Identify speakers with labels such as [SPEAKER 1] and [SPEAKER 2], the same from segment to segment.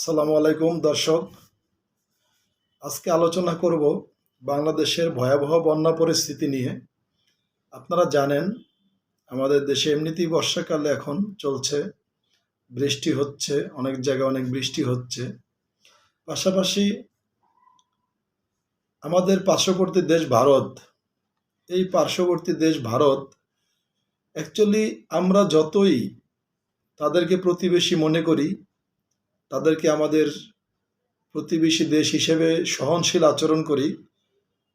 [SPEAKER 1] আসসালামু আলাইকুম দর্শক। আজকে আলোচনা করব বাংলাদেশের ভয়াবহ বন্যা পরিস্থিতি নিয়ে। আপনারা জানেন আমাদের দেশে এমনিতেই বর্ষাকালে এখন চলছে, বৃষ্টি হচ্ছে, অনেক জায়গায় অনেক বৃষ্টি হচ্ছে। পাশাপাশি আমাদের পার্শ্ববর্তী দেশ ভারত, এই পার্শ্ববর্তী দেশ ভারত অ্যাকচুয়ালি আমরা যতই তাদেরকে প্রতিবেশী মনে করি, তাদেরকে আমাদের প্রতিবেশী দেশ হিসেবে সহনশীল আচরণ করি,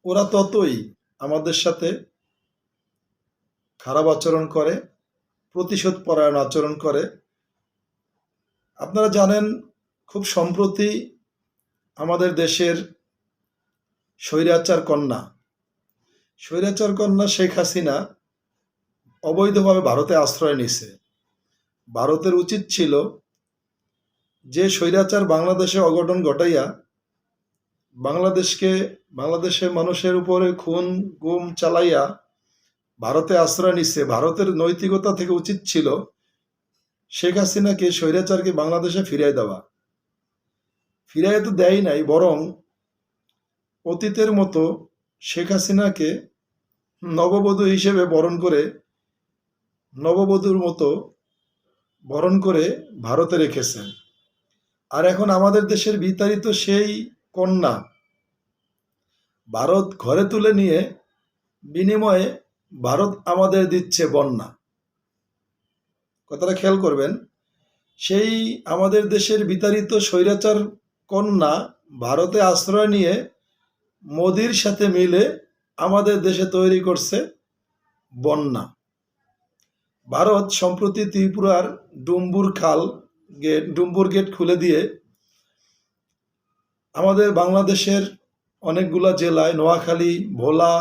[SPEAKER 1] ওরা ততই আমাদের সাথে খারাপ আচরণ করে, প্রতিশোধ পরায়ণ আচরণ করে। আপনারা জানেন খুব সম্প্রতি আমাদের দেশের স্বৈরাচার কন্যা শেখ হাসিনা অবৈধভাবে ভারতে আশ্রয় নিছে। ভারতের উচিত ছিল যে স্বৈরাচার বাংলাদেশে অঘটন ঘটাইয়া বাংলাদেশের মানুষের উপরে খুন গুম চালাইয়া ভারতে আশ্রয় নিচ্ছে, ভারতের নৈতিকতা থেকে উচিত ছিল শেখ হাসিনাকে, স্বৈরাচারকে বাংলাদেশে ফিরিয়ে দেওয়া। ফিরিয়ে তো দেয় নাই, বরং অতীতের মতো শেখ হাসিনাকে নববধূ হিসেবে নববধূর মতো বরণ করে ভারতে রেখেছেন। আর এখন আমাদের দেশের বিতাড়িত সেই কন্যা ভারত ঘরে তুলে নিয়ে বিনিময়ে ভারত আমাদের দিচ্ছে বন্যা। কথাটা খেয়াল করবেন, সেই আমাদের দেশের বিতাড়িত স্বৈরাচার কন্যা ভারতে আশ্রয় নিয়ে মোদির সাথে মিলে আমাদের দেশে তৈরি করছে বন্যা। ভারত সম্প্রতি ত্রিপুরার ডুম্বুর গেট খুলে দিয়ে আমাদের বাংলাদেশের অনেকগুলা জেলায়, নোয়াখালী, ভোলা,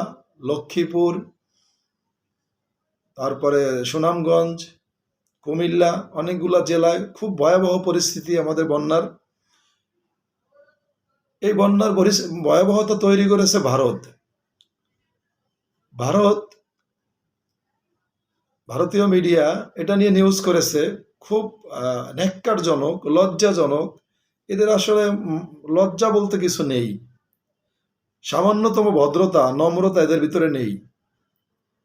[SPEAKER 1] লক্ষ্মীপুর, তারপরে সুনামগঞ্জ, কুমিল্লা, অনেকগুলা জেলায় খুব ভয়াবহ পরিস্থিতি আমাদের বন্যার। এই বন্যার ভয়াবহতা তৈরি করেছে ভারতীয় মিডিয়া এটা নিয়ে নিউজ করেছে। খুব ন্যাক্কারজনক, লজ্জাজনক। এদের আসলে লজ্জা বলতে কিছু নেই, সামান্যতম ভদ্রতা, নম্রতা এদের ভিতরে নেই।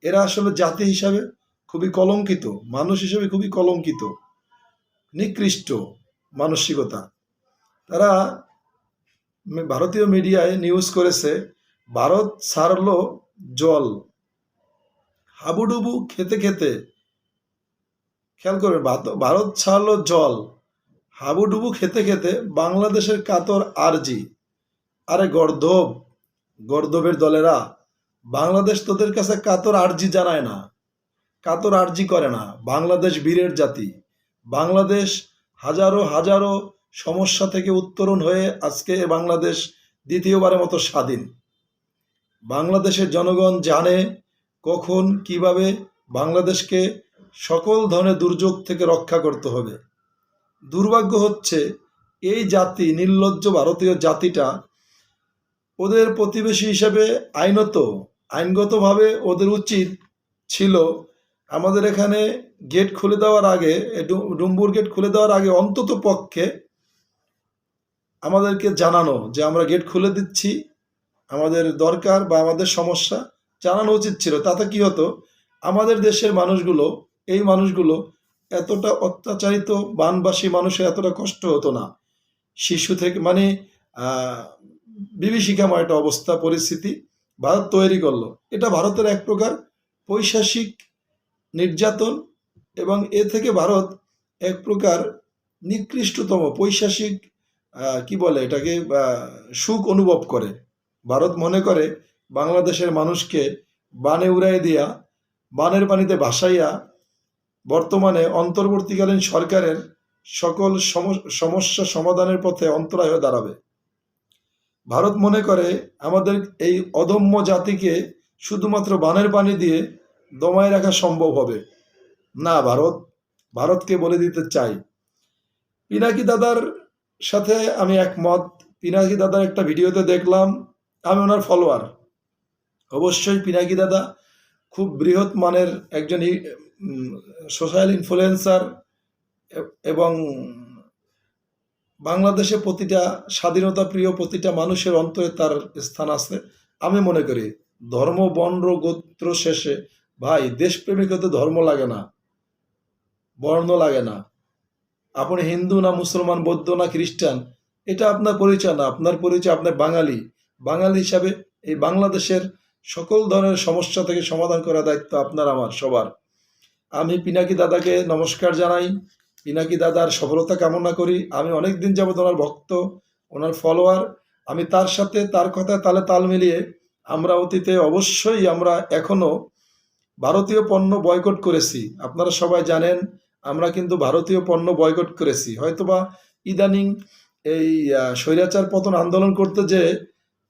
[SPEAKER 1] এরা আসলে জাতি হিসাবে খুবই কলঙ্কিত, মানুষ হিসেবে খুবই কলঙ্কিত, নিকৃষ্ট মানসিকতা। তারা ভারতীয় মিডিয়ায় নিউজ করেছে ভারত ছাড়লো জল, হাবুডুবু খেতে খেতে। খেয়াল করবে, ভারত ছাড়লো জল, হাবুডুবু খেতে খেতে বাংলাদেশের কাতর আরজি। আরে গর্দবের দলেরা, বাংলাদেশ তোদের কাছে কাতর আরজি জানায় না, কাতর আরজি করে না। বাংলাদেশ বীরের জাতি। বাংলাদেশ হাজারো হাজারো সমস্যা থেকে উত্তরণ হয়ে আজকে বাংলাদেশ দ্বিতীয়বারের মতো স্বাধীন। বাংলাদেশের জনগণ জানে কখন কিভাবে বাংলাদেশকে সকল ধরনের দুর্যোগ থেকে রক্ষা করতে হবে। দুর্ভাগ্য হচ্ছে এই জাতি, নির্লজ্জ ভারতীয় জাতিটা, ওদের প্রতিবেশী হিসেবে আইনগতভাবে ওদের উচিত ছিল আমাদের এখানে গেট খুলে দেওয়ার আগে, ডুম্বুর গেট খুলে দেওয়ার আগে অন্তত পক্ষে আমাদেরকে জানানো যে আমরা গেট খুলে দিচ্ছি, আমাদের দরকার বা আমাদের সমস্যা জানানো উচিত ছিল। তাতে কি হতো, আমাদের দেশের এই মানুষগুলো এতটা অত্যাচারিত, বানবাসী মানুষের এতটা কষ্ট হতো না। শিশু থেকে বিভীষিকাময় একটা অবস্থা, পরিস্থিতি ভারত তৈরি করলো। এটা ভারতের এক প্রকার পৈশাসিক নির্যাতন, এবং এ থেকে ভারত এক প্রকার নিকৃষ্টতম পৈশাসিক কি বলে এটাকে, সুখ অনুভব করে। ভারত মনে করে বাংলাদেশের মানুষকে বানে উড়াই দিয়া, বানের পানিতে ভাসাইয়া বর্তমানে অন্তর্বর্তীকালীন সরকারের সকল সমস্যা সমাধানের পথে অন্তরায় হয়ে দাঁড়াবে। ভারত মনে করে আমাদের এই অদম্য জাতিকে শুধুমাত্র বানের পানি দিয়ে দমায় রাখা সম্ভব হবে না। ভারতকে বলে দিতে চাই, পিনাকি দাদার সাথে আমি একমত। পিনাকি দাদার একটা ভিডিওতে দেখলাম, আমি ওনার ফলোয়ার। অবশ্যই পিনাকি দাদা খুব বৃহৎ মানের একজন সোশ্যাল ইনফ্লুয়েন্সার এবং বাংলাদেশে প্রতিটা স্বাধীনতা প্রিয় প্রতিটা মানুষের অন্তরে তার স্থান আছে। আমি মনে করি ধর্ম বর্ণ গোত্র শেষে ভাই দেশপ্রেমিক হতে ধর্ম লাগে না, বর্ণ লাগে না। আপনি হিন্দু না মুসলমান, বৌদ্ধ না খ্রিস্টান, এটা আপনার পরিচয় না। আপনার পরিচয় আপনি বাঙালি। বাঙালি হিসাবে এই বাংলাদেশের সকল ধরনের সমস্যা থেকে সমাধান করার দায়িত্ব আপনার আমার সবার। আমি পিনাকি দাদাকে নমস্কার জানাই, পিনাকি দাদার সফলতা কামনা করি। আমি অনেক দিন যাবত ওনার ভক্ত, ওনার ফলোয়ার। আমি তার সাথে তার কথায় তালে তাল মিলিয়ে আমরা অতীতে অবশ্যই আমরা এখনো ভারতীয় পণ্য বয়কট করেছি। আপনারা সবাই জানেন আমরা কিন্তু ভারতীয় পণ্য বয়কট করেছি। হয়তোবা ইদানিং এই স্বৈরাচার পতন আন্দোলন করতে যে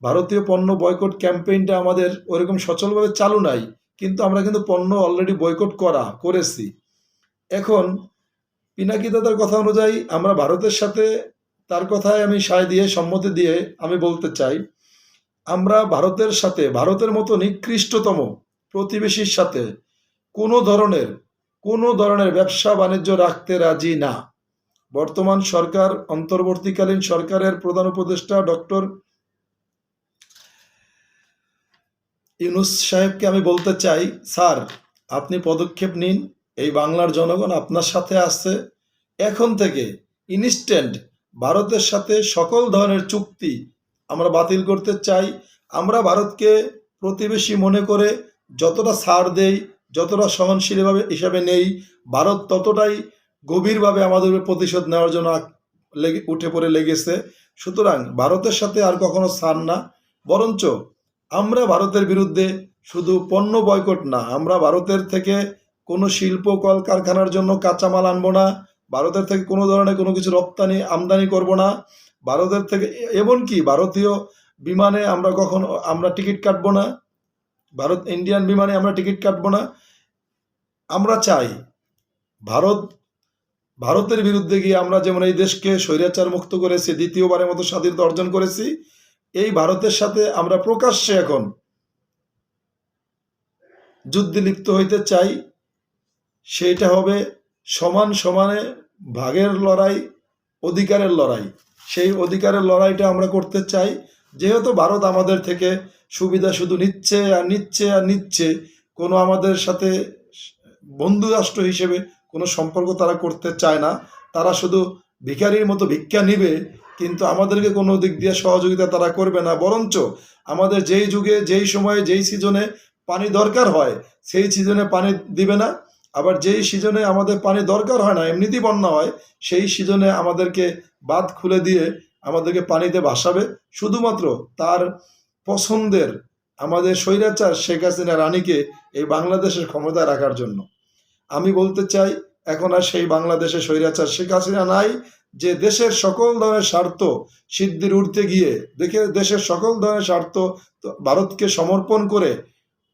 [SPEAKER 1] ভারতীয় পণ্য বয়কট ক্যাম্পেইনটা আমাদের ওরকম সচলভাবে চালু নাই, কিন্তু আমরা কিন্তু পণ্য অলরেডি বয়কট করেছি। এখন পিনাকি দাদার কথা অনুযায়ী আমরা ভারতের সাথে, তার কথায় আমি সায় দিয়ে সম্মতি দিয়ে আমি বলতে চাই, আমরা ভারতের সাথে ভারতের মতো নিকৃষ্টতম প্রতিবেশীর সাথে কোনো ধরনের ব্যবসা বাণিজ্য রাখতে রাজি না। বর্তমান সরকার, অন্তর্বর্তীকালীন সরকারের প্রধান উপদেষ্টা ডক্টর ইউনূস সাহেবকে আমি বলতে চাই, স্যার আপনি পদক্ষেপ নিন। এই বাংলার জনগণ আপনার সাথে আছে। এখন থেকে ইনস্ট্যান্ট ভারতের সাথে সকল ধরনের চুক্তি আমরা বাতিল করতে চাই। আমরা ভারতকে প্রতিবেশী মনে করে যতটা ছাড় দেই, যতটা সহনশীলভাবে হিসাবে নেই, ভারত ততটাই গভীরভাবে আমাদের উপর প্রতিশোধ নেওয়ার জন্য উঠে পড়ে লেগেছে। সুতরাং ভারতের সাথে আর কখনো ছাড় না, বরঞ্চ আমরা ভারতের বিরুদ্ধে শুধু পণ্য বয়কট না, আমরা ভারতের থেকে কোনো শিল্প কলকারখানার জন্য কাঁচামাল আনবো না, ভারতের থেকে কোনো ধরনের কোনো কিছু রপ্তানি আমদানি করব না, ভারতের থেকে এমনকি ভারতীয় বিমানে আমরা টিকিট কাটবো না, ইন্ডিয়ান বিমানে আমরা টিকিট কাটবো না। আমরা চাই ভারতের বিরুদ্ধে গিয়ে আমরা যেমন এই দেশকে স্বৈরাচার মুক্ত করেছি, দ্বিতীয়বারের মতো স্বাধীনতা অর্জন করেছি, এই ভারতের সাথে আমরা প্রকাশ্যে এখন যুদ্ধে লিপ্ত হইতে চাই। সেইটা হবে সমান সমানে ভাগের লড়াই, অধিকারের লড়াই। সেই অধিকারের লড়াইটা আমরা করতে চাই। যেহেতু ভারত আমাদের থেকে সুবিধা শুধু নিচ্ছে আর নিচ্ছে আর নিচ্ছে, কোনো আমাদের সাথে বন্ধু রাষ্ট্র হিসেবে কোনো সম্পর্ক তারা করতে চায় না। তারা শুধু ভিখারির মতো ভিক্ষা নিবে, কিন্তু আমাদেরকে কোনো দিক দিয়ে সহযোগিতা তারা করবে না। বরঞ্চ আমাদের যেই যুগে, যেই সময়ে, যেই সিজনে পানি দরকার হয় সেই সিজনে পানি দিবে না, আবার যেই সিজনে আমাদের পানি দরকার হয় না, এমনিতেই বন্যা হয়, সেই সিজনে আমাদেরকে বাঁধ খুলে দিয়ে আমাদেরকে পানিতে ভাসাবে, শুধুমাত্র তার পছন্দের আমাদের স্বৈরাচার শেখ হাসিনা রানীকে এই বাংলাদেশের ক্ষমতায় রাখার জন্য। আমি বলতে চাই, এখন আর সেই বাংলাদেশে স্বৈরাচার শেখ হাসিনা নাই, যে দেশের সকল ধরনের স্বার্থ সিদ্ধির ঊর্ধ্বে গিয়ে দেশের সকল ধরনের স্বার্থ ভারতকে সমর্পণ করে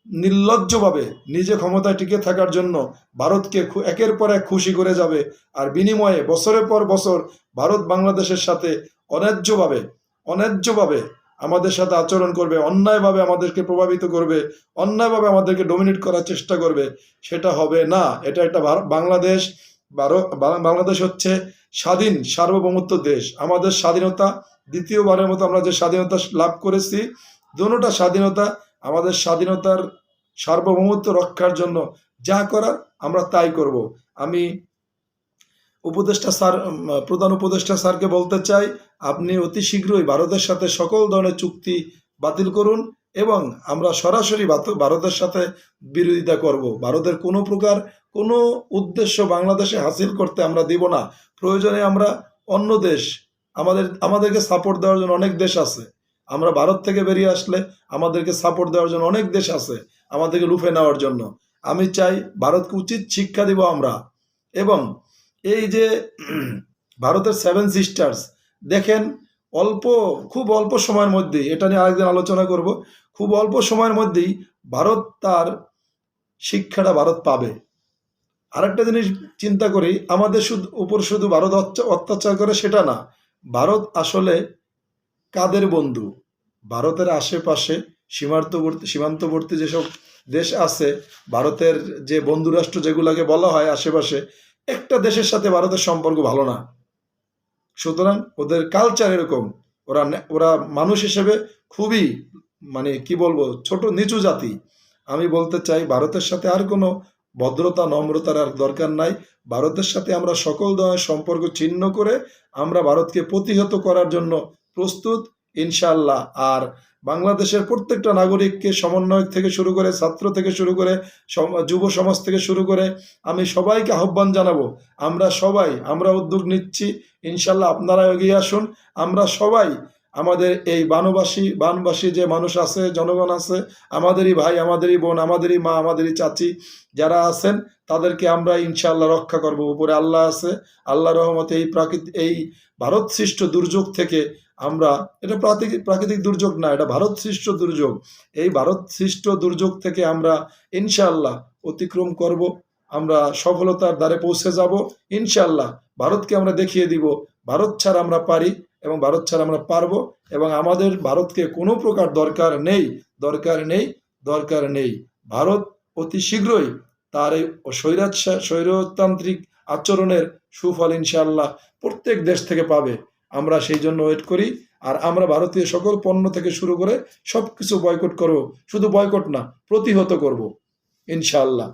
[SPEAKER 1] নির্লজ্জভাবে নিজে ক্ষমতায় টিকে থাকার জন্য ভারতকে একের পর এক খুশি করে যাবে। আর বিনিময়ে বছরের পর বছর ভারত বাংলাদেশের সাথে অন্যায্যভাবে আমাদের সাথে আচরণ করবে, অন্যায়ভাবে আমাদেরকে প্রভাবিত করবে, অন্যায়ভাবে আমাদেরকে ডমিনেট করার চেষ্টা করবে। সেটা হবে না। এটা একটা বাংলাদেশ হচ্ছে স্বাধীন সার্বভৌমত্ব দেশ। আমাদের স্বাধীনতা, দ্বিতীয়বারের মতো আমরা যে স্বাধীনতা লাভ করেছি, দুটোটা স্বাধীনতা, আমাদের স্বাধীনতার সার্বভৌমত্ব রক্ষার জন্য যা করার আমরা তাই করব। আমি প্রধান উপদেষ্টা স্যারকে বলতে চাই, আপনি অতি শীঘ্রই ভারতের সাথে সকল ধরনের চুক্তি বাতিল করুন এবং আমরা সরাসরি ভারতের সাথে বিরোধিতা করব। ভারতের কোনো প্রকার কোনো উদ্দেশ্য বাংলাদেশে হাসিল করতে আমরা দিব না। প্রয়োজনে আমরা অন্য দেশ, আমাদেরকে সাপোর্ট দেওয়ার জন্য অনেক দেশ আছে। আমরা ভারত থেকে বেরিয়ে আসলে আমাদেরকে সাপোর্ট দেওয়ার জন্য অনেক দেশ আছে, আমাদেরকে লুফে নেওয়ার জন্য। আমি চাই ভারতকে উচিত শিক্ষা দিব আমরা। এবং এই যে ভারতের 7 সিস্টার্স, দেখেন খুব অল্প সময়ের মধ্যেই, এটা নিয়ে আরেকদিন আলোচনা করব, খুব অল্প সময়ের মধ্যেই ভারত তার শিক্ষাটা ভারত পাবে। আরেকটা জিনিস চিন্তা করি, আমাদের শুধু ভারত অত্যাচার করে সেটা না, ভারত আসলে কাদের বন্ধু? ভারতের আশেপাশে সীমান্তবর্তী যেসব দেশ আছে, ভারতের যে বন্ধু রাষ্ট্র যেগুলোকে বলা হয় আশেপাশে, একটা দেশের সাথে ভারতের সম্পর্ক ভালো না। সুতরাং ওদের কালচার এরকম, ওরা মানুষ হিসেবে খুবই মানে কি বলবো ছোট নিচু জাতি। আমি বলতে চাই ভারতের সাথে আর কোনো ভদ্রতা নম্রতার আর দরকার নাই। ভারতের সাথে আমরা সকল ধরনের সম্পর্ক ছিন্ন করে আমরা ভারতকে প্রতিহত করার জন্য প্রস্তুত ইনশাআল্লাহ। আর বাংলাদেশের প্রত্যেকটা নাগরিককে সমন্বয়ক থেকে শুরু করে ছাত্র থেকে শুরু করে যুব সমাজ থেকে শুরু করে আমি সবাইকে আহ্বান জানাবো, আমরা উদ্যোগ নিচ্ছি ইনশাআল্লাহ, আপনারা এগিয়ে আসুন। আমরা সবাই আমাদের এই বানবাসী যে মানুষ আছে, জনগণ আছে, আমাদেরই ভাই, আমাদেরই বোন, আমাদেরই মা, আমাদেরই চাচি যারা আছেন, তাদেরকে আমরা ইনশাআল্লাহ রক্ষা করব। উপরে আল্লাহ আছে, আল্লাহ রহমতে এই ভারত সৃষ্ট দুর্যোগ থেকে আমরা, এটা প্রাকৃতিক দুর্যোগ না, এটা ভারত সৃষ্ট দুর্যোগ। এই ভারত সৃষ্ট দুর্যোগ থেকে আমরা ইনশাআল্লাহ অতিক্রম করব, আমরা সফলতার দ্বারে পৌঁছে যাব ইনশাআল্লাহ। ভারতকে আমরা দেখিয়ে দিব ভারত ছাড়া আমরা পারি এবং ভারত ছাড়া আমরা পারবো, এবং আমাদের ভারতকে কোনো প্রকার দরকার নেই, দরকার নেই, দরকার নেই। ভারত অতি শীঘ্রই তার এই স্বৈরতান্ত্রিক আচরণের সুফল ইনশাআল্লাহ প্রত্যেক দেশ থেকে পাবে। আমরা সেই জন্য ওয়েট করি। আর আমরা ভারতীয় সকল পণ্য থেকে শুরু করে সবকিছু বয়কট করব, শুধু বয়কট না, প্রতিহত করব ইনশাআল্লাহ।